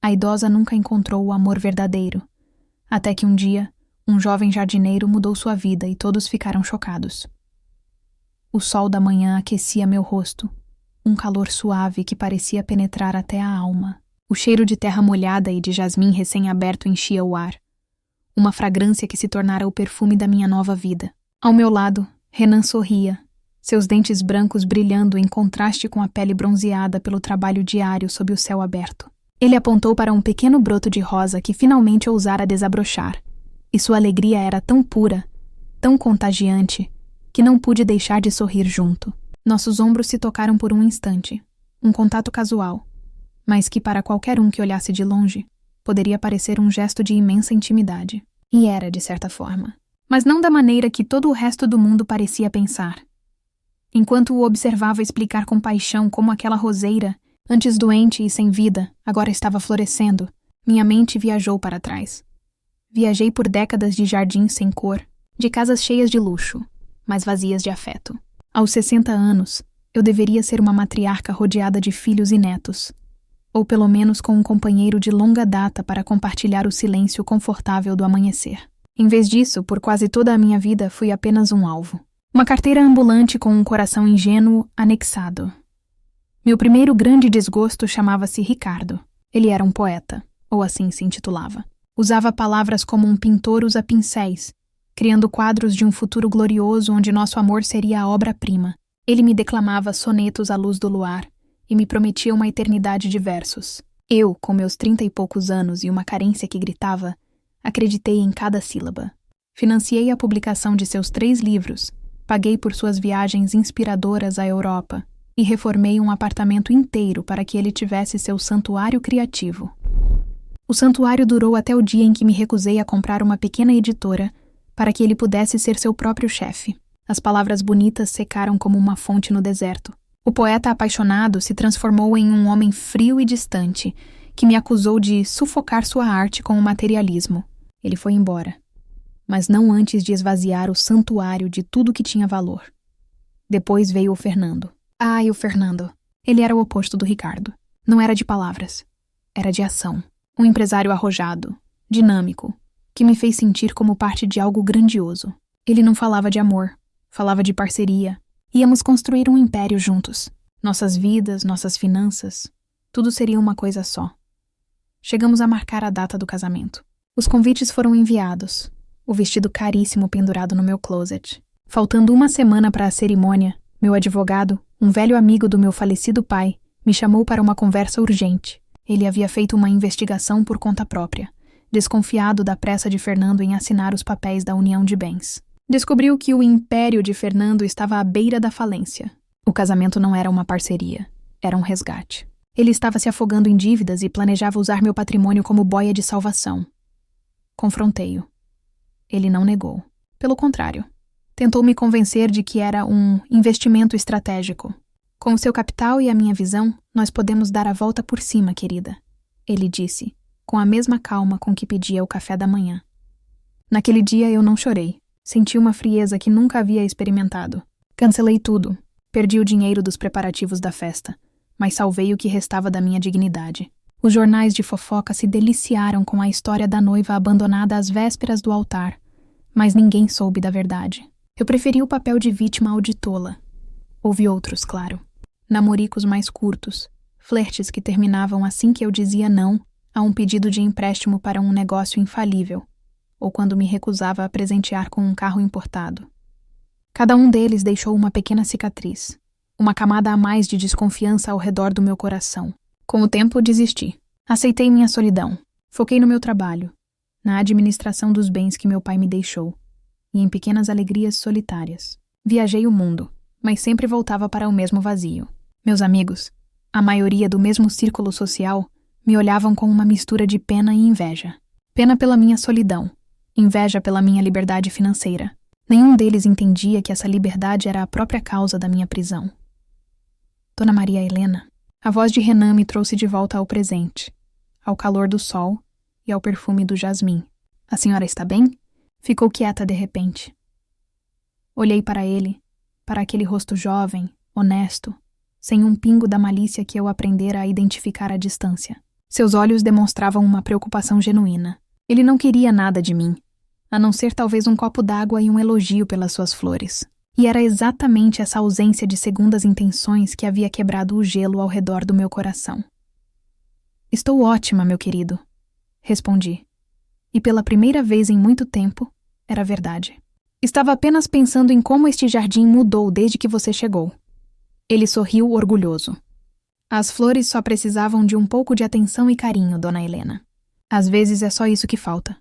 A idosa nunca encontrou o amor verdadeiro, até que um dia, um jovem jardineiro mudou sua vida e todos ficaram chocados. O sol da manhã aquecia meu rosto, um calor suave que parecia penetrar até a alma. O cheiro de terra molhada e de jasmim recém-aberto enchia o ar, uma fragrância que se tornara o perfume da minha nova vida. Ao meu lado, Renan sorria, seus dentes brancos brilhando em contraste com a pele bronzeada pelo trabalho diário sob o céu aberto. Ele apontou para um pequeno broto de rosa que finalmente ousara desabrochar, e sua alegria era tão pura, tão contagiante, que não pude deixar de sorrir junto. Nossos ombros se tocaram por um instante, um contato casual, mas que para qualquer um que olhasse de longe, poderia parecer um gesto de imensa intimidade. E era, de certa forma. Mas não da maneira que todo o resto do mundo parecia pensar. Enquanto o observava explicar com paixão como aquela roseira, antes doente e sem vida, agora estava florescendo, minha mente viajou para trás. Viajei por décadas de jardins sem cor, de casas cheias de luxo, mas vazias de afeto. Aos 60 anos, eu deveria ser uma matriarca rodeada de filhos e netos, ou pelo menos com um companheiro de longa data para compartilhar o silêncio confortável do amanhecer. Em vez disso, por quase toda a minha vida fui apenas um alvo. Uma carteira ambulante com um coração ingênuo anexado. Meu primeiro grande desgosto chamava-se Ricardo. Ele era um poeta, ou assim se intitulava. Usava palavras como um pintor usa pincéis, criando quadros de um futuro glorioso onde nosso amor seria a obra-prima. Ele me declamava sonetos à luz do luar e me prometia uma eternidade de versos. Eu, com meus 30 e poucos anos e uma carência que gritava, acreditei em cada sílaba. Financiei a publicação de seus 3 livros, paguei por suas viagens inspiradoras à Europa e reformei um apartamento inteiro para que ele tivesse seu santuário criativo. O santuário durou até o dia em que me recusei a comprar uma pequena editora para que ele pudesse ser seu próprio chefe. As palavras bonitas secaram como uma fonte no deserto. O poeta apaixonado se transformou em um homem frio e distante, que me acusou de sufocar sua arte com o materialismo. Ele foi embora, mas não antes de esvaziar o santuário de tudo que tinha valor. Depois veio o Fernando. Ai, o Fernando. Ele era o oposto do Ricardo. Não era de palavras, era de ação. Um empresário arrojado, dinâmico, que me fez sentir como parte de algo grandioso. Ele não falava de amor, falava de parceria. Íamos construir um império juntos. Nossas vidas, nossas finanças, tudo seria uma coisa só. Chegamos a marcar a data do casamento. Os convites foram enviados, o vestido caríssimo pendurado no meu closet. Faltando uma semana para a cerimônia, meu advogado, um velho amigo do meu falecido pai, me chamou para uma conversa urgente. Ele havia feito uma investigação por conta própria, desconfiado da pressa de Fernando em assinar os papéis da união de bens. Descobriu que o império de Fernando estava à beira da falência. O casamento não era uma parceria, era um resgate. Ele estava se afogando em dívidas e planejava usar meu patrimônio como boia de salvação. Confrontei-o. Ele não negou. Pelo contrário, tentou me convencer de que era um investimento estratégico. Com o seu capital e a minha visão, nós podemos dar a volta por cima, querida, ele disse, com a mesma calma com que pedia o café da manhã. Naquele dia eu não chorei. Senti uma frieza que nunca havia experimentado. Cancelei tudo. Perdi o dinheiro dos preparativos da festa, mas salvei o que restava da minha dignidade. Os jornais de fofoca se deliciaram com a história da noiva abandonada às vésperas do altar, mas ninguém soube da verdade. Eu preferi o papel de vítima ao de tola. Houve outros, claro. Namoricos mais curtos, flertes que terminavam assim que eu dizia não a um pedido de empréstimo para um negócio infalível, ou quando me recusava a presentear com um carro importado. Cada um deles deixou uma pequena cicatriz, uma camada a mais de desconfiança ao redor do meu coração. Com o tempo, desisti. Aceitei minha solidão. Foquei no meu trabalho, na administração dos bens que meu pai me deixou, e em pequenas alegrias solitárias. Viajei o mundo, mas sempre voltava para o mesmo vazio. Meus amigos, a maioria do mesmo círculo social, me olhavam com uma mistura de pena e inveja. Pena pela minha solidão, inveja pela minha liberdade financeira. Nenhum deles entendia que essa liberdade era a própria causa da minha prisão. Dona Maria Helena, a voz de Renan me trouxe de volta ao presente, ao calor do sol e ao perfume do jasmim. A senhora está bem? Ficou quieta de repente. Olhei para ele, para aquele rosto jovem, honesto, sem um pingo da malícia que eu aprendera a identificar à distância. Seus olhos demonstravam uma preocupação genuína. Ele não queria nada de mim, a não ser talvez um copo d'água e um elogio pelas suas flores. E era exatamente essa ausência de segundas intenções que havia quebrado o gelo ao redor do meu coração. Estou ótima, meu querido, respondi. E pela primeira vez em muito tempo, era verdade. Estava apenas pensando em como este jardim mudou desde que você chegou. Ele sorriu orgulhoso. As flores só precisavam de um pouco de atenção e carinho, Dona Helena. Às vezes é só isso que falta.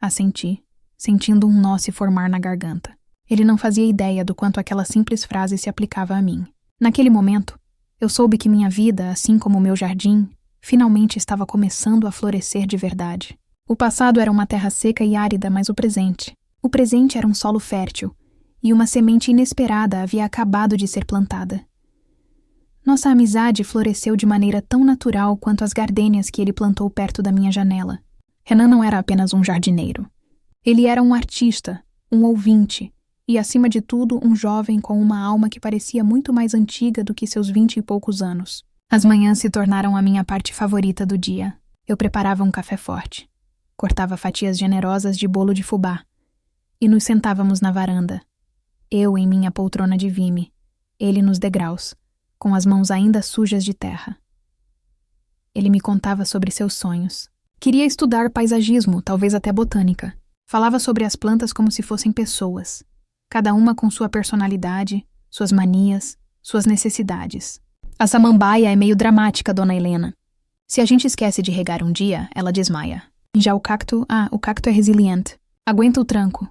Assenti, sentindo um nó se formar na garganta. Ele não fazia ideia do quanto aquela simples frase se aplicava a mim. Naquele momento, eu soube que minha vida, assim como o meu jardim, finalmente estava começando a florescer de verdade. O passado era uma terra seca e árida, mas o presente era um solo fértil, e uma semente inesperada havia acabado de ser plantada. Nossa amizade floresceu de maneira tão natural quanto as gardênias que ele plantou perto da minha janela. Renan não era apenas um jardineiro. Ele era um artista, um ouvinte, e, acima de tudo, um jovem com uma alma que parecia muito mais antiga do que seus 20 e poucos anos. As manhãs se tornaram a minha parte favorita do dia. Eu preparava um café forte, cortava fatias generosas de bolo de fubá, e nos sentávamos na varanda. Eu em minha poltrona de vime, ele nos degraus, com as mãos ainda sujas de terra. Ele me contava sobre seus sonhos. Queria estudar paisagismo, talvez até botânica. Falava sobre as plantas como se fossem pessoas, cada uma com sua personalidade, suas manias, suas necessidades. A samambaia é meio dramática, Dona Helena. Se a gente esquece de regar um dia, ela desmaia. Já o cacto é resiliente. Aguenta o tranco.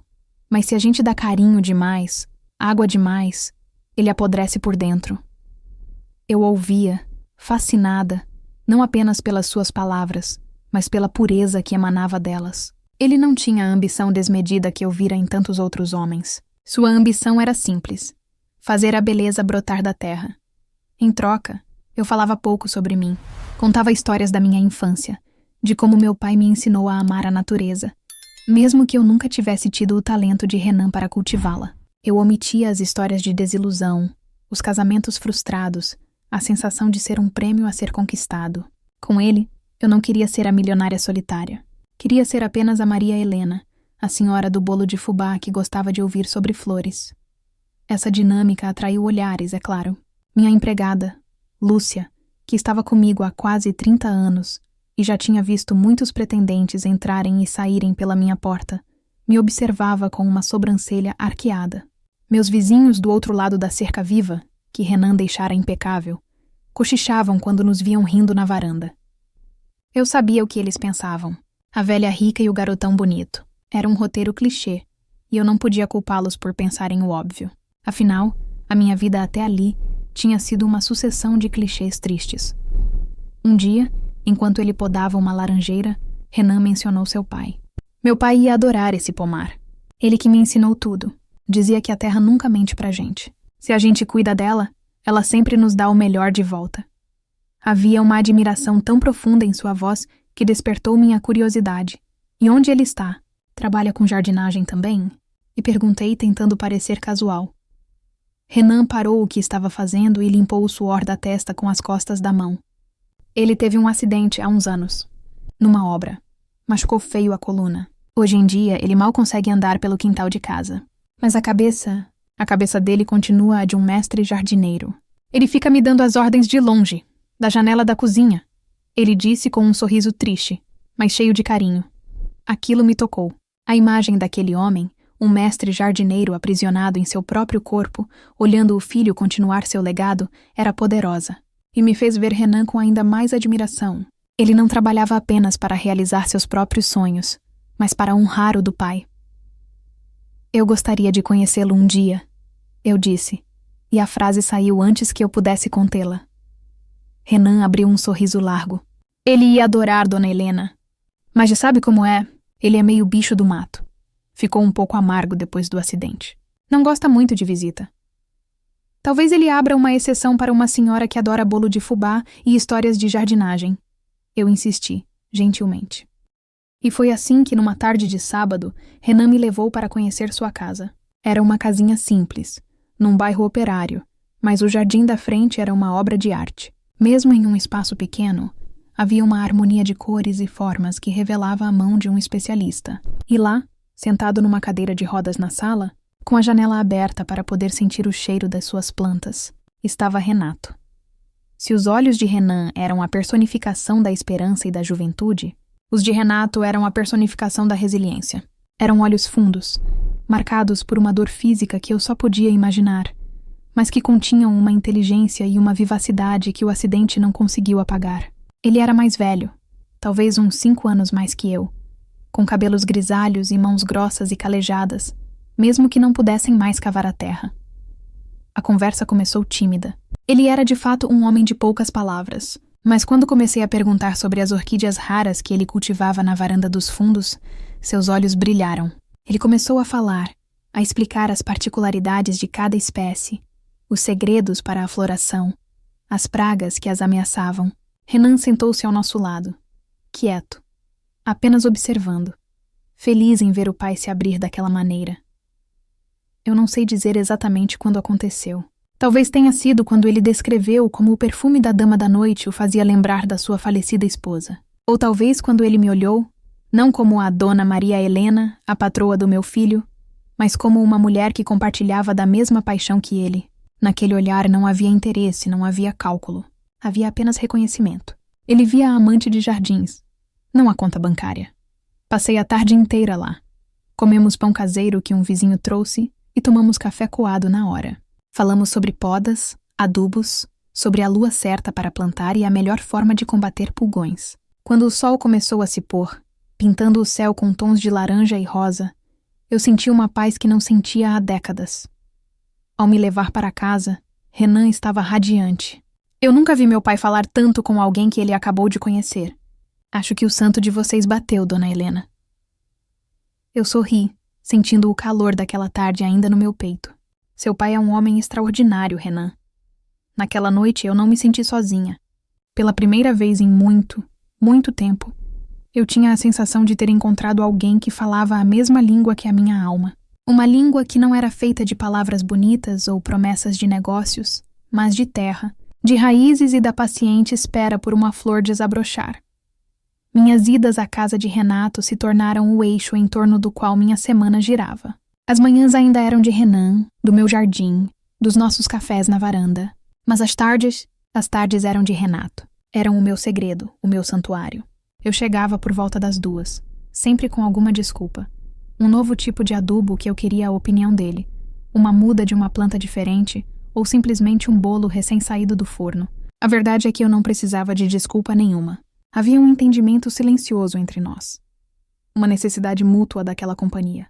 Mas se a gente dá carinho demais, água demais, ele apodrece por dentro. Eu ouvia, fascinada, não apenas pelas suas palavras, mas pela pureza que emanava delas. Ele não tinha a ambição desmedida que eu vira em tantos outros homens. Sua ambição era simples: fazer a beleza brotar da terra. Em troca, eu falava pouco sobre mim. Contava histórias da minha infância, de como meu pai me ensinou a amar a natureza, mesmo que eu nunca tivesse tido o talento de Renan para cultivá-la. Eu omitia as histórias de desilusão, os casamentos frustrados, a sensação de ser um prêmio a ser conquistado. Com ele, eu não queria ser a milionária solitária. Queria ser apenas a Maria Helena, a senhora do bolo de fubá que gostava de ouvir sobre flores. Essa dinâmica atraiu olhares, é claro. Minha empregada, Lúcia, que estava comigo há quase 30 anos e já tinha visto muitos pretendentes entrarem e saírem pela minha porta, me observava com uma sobrancelha arqueada. Meus vizinhos do outro lado da cerca viva, que Renan deixara impecável, cochichavam quando nos viam rindo na varanda. Eu sabia o que eles pensavam. A velha rica e o garotão bonito. Era um roteiro clichê, e eu não podia culpá-los por pensarem o óbvio. Afinal, a minha vida até ali tinha sido uma sucessão de clichês tristes. Um dia, enquanto ele podava uma laranjeira, Renan mencionou seu pai. Meu pai ia adorar esse pomar. Ele que me ensinou tudo. Dizia que a terra nunca mente pra gente. Se a gente cuida dela, ela sempre nos dá o melhor de volta. Havia uma admiração tão profunda em sua voz que despertou minha curiosidade. E onde ele está? Trabalha com jardinagem também? E perguntei, tentando parecer casual. Renan parou o que estava fazendo e limpou o suor da testa com as costas da mão. Ele teve um acidente há uns anos, numa obra. Machucou feio a coluna. Hoje em dia, ele mal consegue andar pelo quintal de casa. Mas a cabeça dele continua a de um mestre jardineiro. Ele fica me dando as ordens de longe, da janela da cozinha. Ele disse com um sorriso triste, mas cheio de carinho. Aquilo me tocou. A imagem daquele homem, um mestre jardineiro aprisionado em seu próprio corpo, olhando o filho continuar seu legado, era poderosa. E me fez ver Renan com ainda mais admiração. Ele não trabalhava apenas para realizar seus próprios sonhos, mas para honrar o do pai. Eu gostaria de conhecê-lo um dia, eu disse, e a frase saiu antes que eu pudesse contê-la. Renan abriu um sorriso largo. Ele ia adorar Dona Helena. Mas já sabe como é? Ele é meio bicho do mato. Ficou um pouco amargo depois do acidente. Não gosta muito de visita. Talvez ele abra uma exceção para uma senhora que adora bolo de fubá e histórias de jardinagem. Eu insisti, gentilmente. E foi assim que, numa tarde de sábado, Renan me levou para conhecer sua casa. Era uma casinha simples, num bairro operário, mas o jardim da frente era uma obra de arte. Mesmo em um espaço pequeno, Havia uma harmonia de cores e formas que revelava a mão de um especialista. E lá, sentado numa cadeira de rodas na sala, com a janela aberta para poder sentir o cheiro das suas plantas, estava Renato. Se os olhos de Renan eram a personificação da esperança e da juventude, os de Renato eram a personificação da resiliência. Eram olhos fundos, marcados por uma dor física que eu só podia imaginar, mas que continham uma inteligência e uma vivacidade que o acidente não conseguiu apagar. Ele era mais velho, talvez uns 5 anos mais que eu, com cabelos grisalhos e mãos grossas e calejadas, mesmo que não pudessem mais cavar a terra. A conversa começou tímida. Ele era de fato um homem de poucas palavras, mas quando comecei a perguntar sobre as orquídeas raras que ele cultivava na varanda dos fundos, seus olhos brilharam. Ele começou a falar, a explicar as particularidades de cada espécie, os segredos para a floração, as pragas que as ameaçavam. Renan sentou-se ao nosso lado, quieto, apenas observando, feliz em ver o pai se abrir daquela maneira. Eu não sei dizer exatamente quando aconteceu. Talvez tenha sido quando ele descreveu como o perfume da dama da noite o fazia lembrar da sua falecida esposa. Ou talvez quando ele me olhou, não como a dona Maria Helena, a patroa do meu filho, mas como uma mulher que compartilhava da mesma paixão que ele. Naquele olhar não havia interesse, não havia cálculo. Havia apenas reconhecimento. Ele via a amante de jardins, não a conta bancária. Passei a tarde inteira lá. Comemos pão caseiro que um vizinho trouxe e tomamos café coado na hora. Falamos sobre podas, adubos, sobre a lua certa para plantar e a melhor forma de combater pulgões. Quando o sol começou a se pôr, pintando o céu com tons de laranja e rosa, eu senti uma paz que não sentia há décadas. Ao me levar para casa, Renan estava radiante. Eu nunca vi meu pai falar tanto com alguém que ele acabou de conhecer. Acho que o santo de vocês bateu, dona Helena. Eu sorri, sentindo o calor daquela tarde ainda no meu peito. Seu pai é um homem extraordinário, Renan. Naquela noite eu não me senti sozinha. Pela primeira vez em muito, muito tempo, eu tinha a sensação de ter encontrado alguém que falava a mesma língua que a minha alma. Uma língua que não era feita de palavras bonitas ou promessas de negócios, mas de terra, de raízes e da paciente espera por uma flor desabrochar. Minhas idas à casa de Renato se tornaram o eixo em torno do qual minha semana girava. As manhãs ainda eram de Renan, do meu jardim, dos nossos cafés na varanda. Mas as tardes eram de Renato. Eram o meu segredo, o meu santuário. Eu chegava por volta das 2, sempre com alguma desculpa. Um novo tipo de adubo que eu queria a opinião dele, uma muda de uma planta diferente ou simplesmente um bolo recém-saído do forno. A verdade é que eu não precisava de desculpa nenhuma. Havia um entendimento silencioso entre nós. Uma necessidade mútua daquela companhia.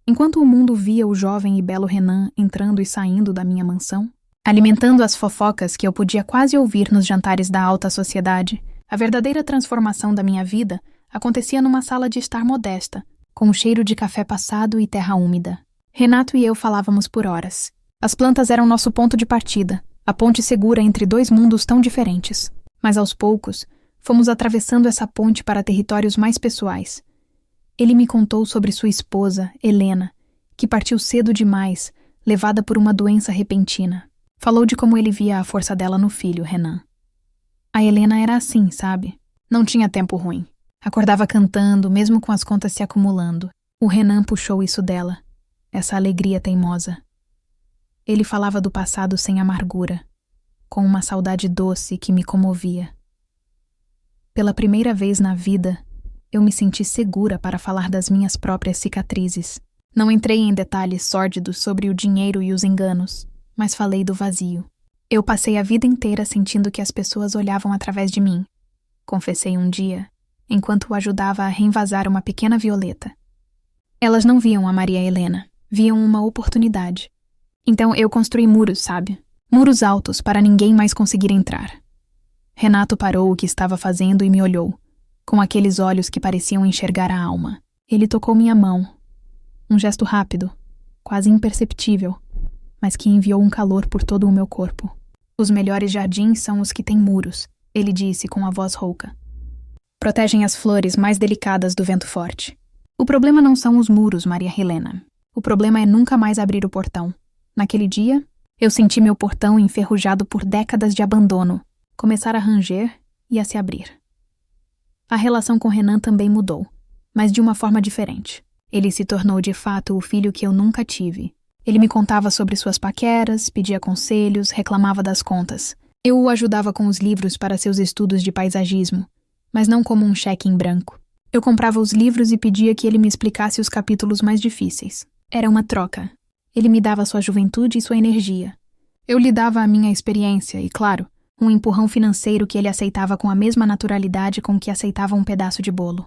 Enquanto o mundo via o jovem e belo Renan entrando e saindo da minha mansão, alimentando as fofocas que eu podia quase ouvir nos jantares da alta sociedade, a verdadeira transformação da minha vida acontecia numa sala de estar modesta, com o cheiro de café passado e terra úmida. Renato e eu falávamos por horas. As plantas eram nosso ponto de partida, a ponte segura entre 2 mundos tão diferentes. Mas aos poucos, fomos atravessando essa ponte para territórios mais pessoais. Ele me contou sobre sua esposa, Helena, que partiu cedo demais, levada por uma doença repentina. Falou de como ele via a força dela no filho, Renan. A Helena era assim, sabe? Não tinha tempo ruim. Acordava cantando, mesmo com as contas se acumulando. O Renan puxou isso dela, essa alegria teimosa. Ele falava do passado sem amargura, com uma saudade doce que me comovia. Pela primeira vez na vida, eu me senti segura para falar das minhas próprias cicatrizes. Não entrei em detalhes sórdidos sobre o dinheiro e os enganos, mas falei do vazio. Eu passei a vida inteira sentindo que as pessoas olhavam através de mim. Confessei um dia, enquanto o ajudava a reenvasar uma pequena violeta. Elas não viam a Maria Helena, viam uma oportunidade. Então eu construí muros, sabe? Muros altos para ninguém mais conseguir entrar. Renato parou o que estava fazendo e me olhou, com aqueles olhos que pareciam enxergar a alma. Ele tocou minha mão. Um gesto rápido, quase imperceptível, mas que enviou um calor por todo o meu corpo. Os melhores jardins são os que têm muros, ele disse com a voz rouca. Protegem as flores mais delicadas do vento forte. O problema não são os muros, Maria Helena. O problema é nunca mais abrir o portão. Naquele dia, eu senti meu portão enferrujado por décadas de abandono, começar a ranger ia se abrir. A relação com Renan também mudou, mas de uma forma diferente. Ele se tornou de fato o filho que eu nunca tive. Ele me contava sobre suas paqueras, pedia conselhos, reclamava das contas. Eu o ajudava com os livros para seus estudos de paisagismo, mas não como um cheque em branco. Eu comprava os livros e pedia que ele me explicasse os capítulos mais difíceis. Era uma troca. Ele me dava sua juventude e sua energia. Eu lhe dava a minha experiência e, claro, um empurrão financeiro que ele aceitava com a mesma naturalidade com que aceitava um pedaço de bolo.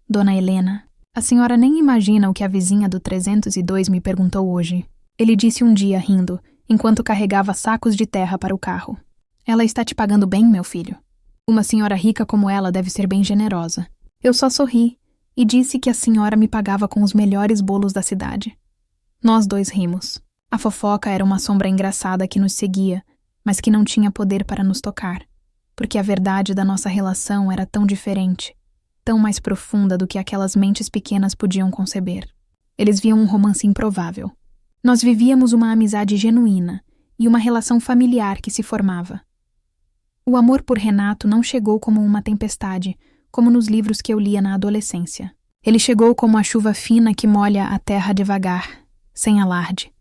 Dona Helena, a senhora nem imagina o que a vizinha do 302 me perguntou hoje. Ele disse um dia, rindo, enquanto carregava sacos de terra para o carro. Ela está te pagando bem, meu filho. Uma senhora rica como ela deve ser bem generosa. Eu só sorri e disse que a senhora me pagava com os melhores bolos da cidade. Nós dois rimos. A fofoca era uma sombra engraçada que nos seguia, mas que não tinha poder para nos tocar, porque a verdade da nossa relação era tão diferente, tão mais profunda do que aquelas mentes pequenas podiam conceber. Eles viam um romance improvável. Nós vivíamos uma amizade genuína e uma relação familiar que se formava. O amor por Renato não chegou como uma tempestade, como nos livros que eu lia na adolescência. Ele chegou como a chuva fina que molha a terra devagar, sem alarde.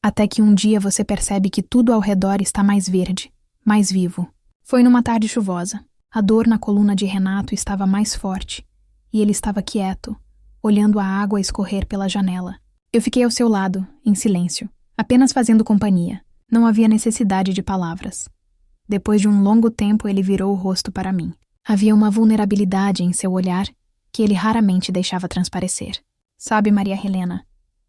Até que um dia você percebe que tudo ao redor está mais verde, mais vivo. Foi numa tarde chuvosa. A dor na coluna de Renato estava mais forte, e ele estava quieto, olhando a água escorrer pela janela. Eu fiquei ao seu lado, em silêncio, apenas fazendo companhia. Não havia necessidade de palavras. Depois de um longo tempo, ele virou o rosto para mim. Havia uma vulnerabilidade em seu olhar que ele raramente deixava transparecer. Sabe, Maria Helena,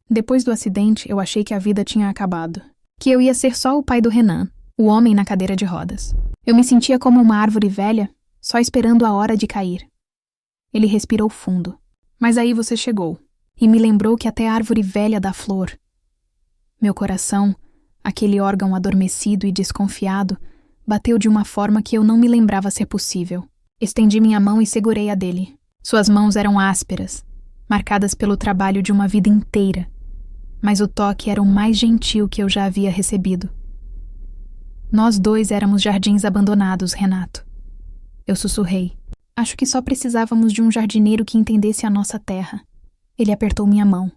depois do acidente, eu achei que a vida tinha acabado. Que eu ia ser só o pai do Renan, o homem na cadeira de rodas. Eu me sentia como uma árvore velha, só esperando a hora de cair. Ele respirou fundo. Mas aí você chegou, e me lembrou que até a árvore velha dá flor. Meu coração, aquele órgão adormecido e desconfiado, bateu de uma forma que eu não me lembrava ser possível. Estendi minha mão e segurei a dele. Suas mãos eram ásperas, marcadas pelo trabalho de uma vida inteira, mas o toque era o mais gentil que eu já havia recebido. Nós dois éramos jardins abandonados, Renato. Eu sussurrei. Acho que só precisávamos de um jardineiro que entendesse a nossa terra. Ele apertou minha mão.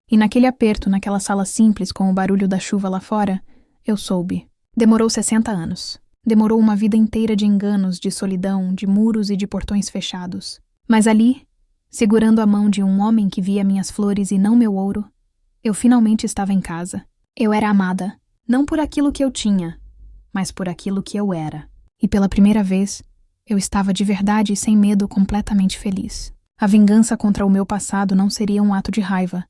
E naquele aperto, naquela sala simples com o barulho da chuva lá fora, eu soube. Demorou 60 anos. Demorou uma vida inteira de enganos, de solidão, de muros e de portões fechados. Mas ali, segurando a mão de um homem que via minhas flores e não meu ouro, eu finalmente estava em casa. Eu era amada, não por aquilo que eu tinha, mas por aquilo que eu era. E pela primeira vez, eu estava de verdade e sem medo completamente feliz. A vingança contra o meu passado não seria um ato de raiva,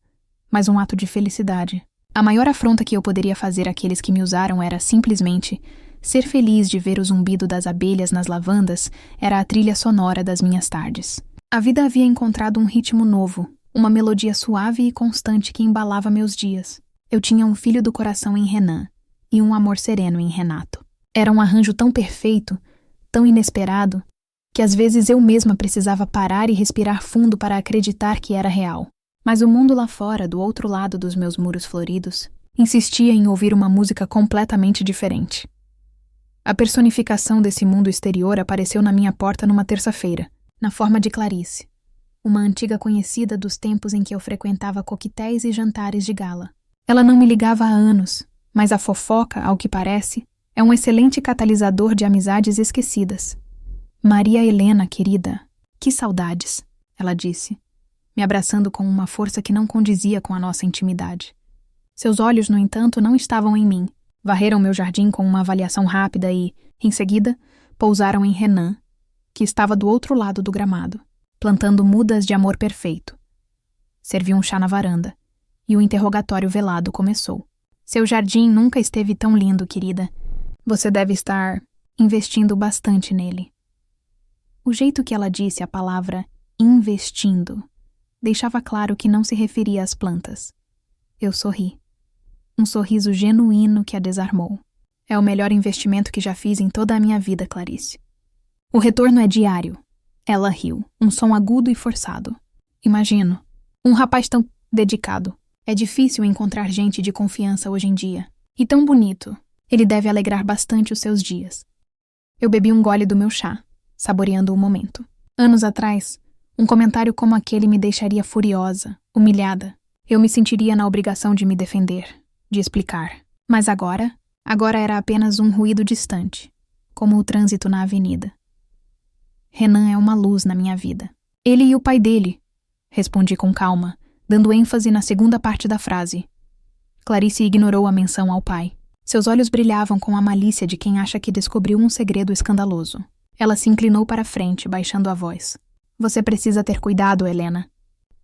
mas um ato de felicidade. A maior afronta que eu poderia fazer àqueles que me usaram era simplesmente ser feliz de ver o zumbido das abelhas nas lavandas era a trilha sonora das minhas tardes. A vida havia encontrado um ritmo novo, uma melodia suave e constante que embalava meus dias. Eu tinha um filho do coração em Renan e um amor sereno em Renato. Era um arranjo tão perfeito, tão inesperado, que às vezes eu mesma precisava parar e respirar fundo para acreditar que era real. Mas o mundo lá fora, do outro lado dos meus muros floridos, insistia em ouvir uma música completamente diferente. A personificação desse mundo exterior apareceu na minha porta numa terça-feira, na forma de Clarice, uma antiga conhecida dos tempos em que eu frequentava coquetéis e jantares de gala. Ela não me ligava há anos, mas a fofoca, ao que parece, é um excelente catalisador de amizades esquecidas. Maria Helena, querida, que saudades, ela disse, me abraçando com uma força que não condizia com a nossa intimidade. Seus olhos, no entanto, não estavam em mim. Varreram meu jardim com uma avaliação rápida e, em seguida, pousaram em Renan, que estava do outro lado do gramado, plantando mudas de amor perfeito. Servi um chá na varanda, e o interrogatório velado começou. Seu jardim nunca esteve tão lindo, querida. Você deve estar investindo bastante nele. O jeito que ela disse a palavra investindo deixava claro que não se referia às plantas. Eu sorri. Um sorriso genuíno que a desarmou. É o melhor investimento que já fiz em toda a minha vida, Clarice. O retorno é diário. Ela riu, um som agudo e forçado. Imagino. Um rapaz tão dedicado. É difícil encontrar gente de confiança hoje em dia. E tão bonito. Ele deve alegrar bastante os seus dias. Eu bebi um gole do meu chá, saboreando o momento. Anos atrás, um comentário como aquele me deixaria furiosa, humilhada. Eu me sentiria na obrigação de me defender, de explicar. Mas agora era apenas um ruído distante, como o trânsito na avenida. Renan é uma luz na minha vida. Ele e o pai dele, respondi com calma, dando ênfase na segunda parte da frase. Clarice ignorou a menção ao pai. Seus olhos brilhavam com a malícia de quem acha que descobriu um segredo escandaloso. Ela se inclinou para a frente, baixando a voz. Você precisa ter cuidado, Helena.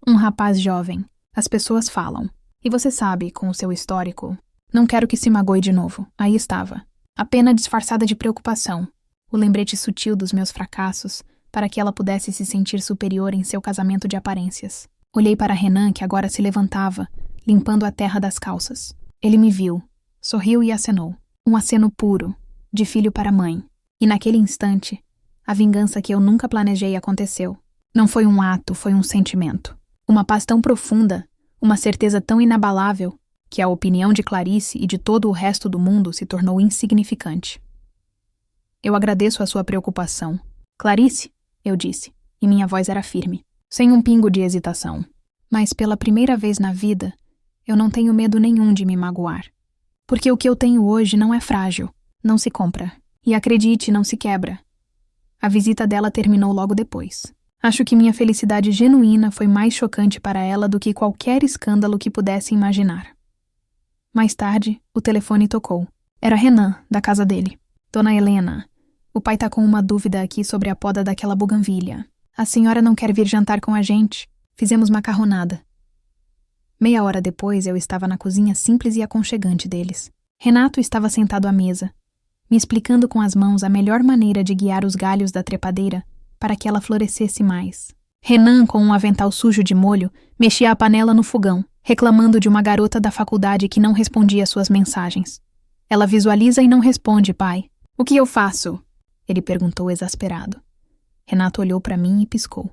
Um rapaz jovem. As pessoas falam. E você sabe, com o seu histórico... Não quero que se magoe de novo. Aí estava. A pena disfarçada de preocupação. O lembrete sutil dos meus fracassos, para que ela pudesse se sentir superior em seu casamento de aparências. Olhei para Renan, que agora se levantava, limpando a terra das calças. Ele me viu, sorriu e acenou. Um aceno puro, de filho para mãe. E naquele instante, a vingança que eu nunca planejei aconteceu. Não foi um ato, foi um sentimento. Uma paz tão profunda, uma certeza tão inabalável, que a opinião de Clarice e de todo o resto do mundo se tornou insignificante. Eu agradeço a sua preocupação. Clarice, eu disse, e minha voz era firme, sem um pingo de hesitação. Mas pela primeira vez na vida, eu não tenho medo nenhum de me magoar. Porque o que eu tenho hoje não é frágil, não se compra. E acredite, não se quebra. A visita dela terminou logo depois. Acho que minha felicidade genuína foi mais chocante para ela do que qualquer escândalo que pudesse imaginar. Mais tarde, o telefone tocou. Era Renan, da casa dele. Dona Helena, o pai tá com uma dúvida aqui sobre a poda daquela buganvília. A senhora não quer vir jantar com a gente? Fizemos macarronada. Meia hora depois, eu estava na cozinha simples e aconchegante deles. Renato estava sentado à mesa, me explicando com as mãos a melhor maneira de guiar os galhos da trepadeira para que ela florescesse mais. Renan, com um avental sujo de molho, mexia a panela no fogão, reclamando de uma garota da faculdade que não respondia suas mensagens. Ela visualiza e não responde, pai. O que eu faço? Ele perguntou exasperado. Renato olhou para mim e piscou.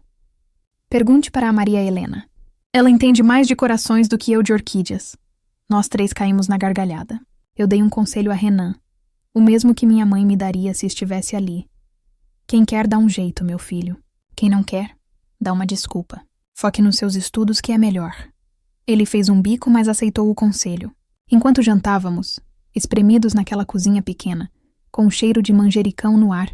Pergunte para a Maria Helena. Ela entende mais de corações do que eu de orquídeas. Nós três caímos na gargalhada. Eu dei um conselho a Renan, o mesmo que minha mãe me daria se estivesse ali. Quem quer dá um jeito, meu filho. Quem não quer, dá uma desculpa. Foque nos seus estudos que é melhor. Ele fez um bico, mas aceitou o conselho. Enquanto jantávamos, espremidos naquela cozinha pequena, com o cheiro de manjericão no ar,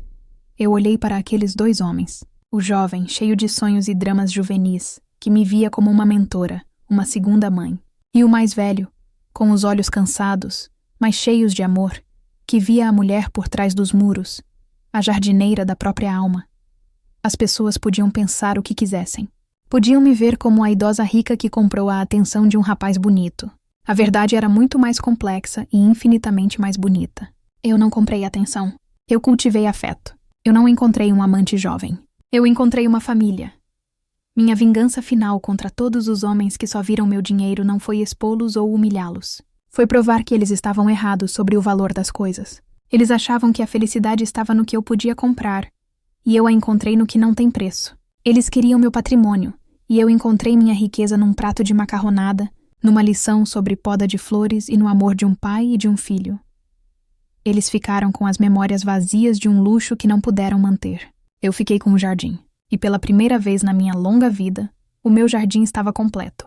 eu olhei para aqueles dois homens. O jovem, cheio de sonhos e dramas juvenis, que me via como uma mentora, uma segunda mãe. E o mais velho, com os olhos cansados, mas cheios de amor, que via a mulher por trás dos muros, a jardineira da própria alma. As pessoas podiam pensar o que quisessem. Podiam me ver como a idosa rica que comprou a atenção de um rapaz bonito. A verdade era muito mais complexa e infinitamente mais bonita. Eu não comprei atenção. Eu cultivei afeto. Eu não encontrei um amante jovem. Eu encontrei uma família. Minha vingança final contra todos os homens que só viram meu dinheiro não foi expô-los ou humilhá-los. Foi provar que eles estavam errados sobre o valor das coisas. Eles achavam que a felicidade estava no que eu podia comprar, e eu a encontrei no que não tem preço. Eles queriam meu patrimônio, e eu encontrei minha riqueza num prato de macarronada, numa lição sobre poda de flores e no amor de um pai e de um filho. Eles ficaram com as memórias vazias de um luxo que não puderam manter. Eu fiquei com o jardim, e pela primeira vez na minha longa vida, o meu jardim estava completo.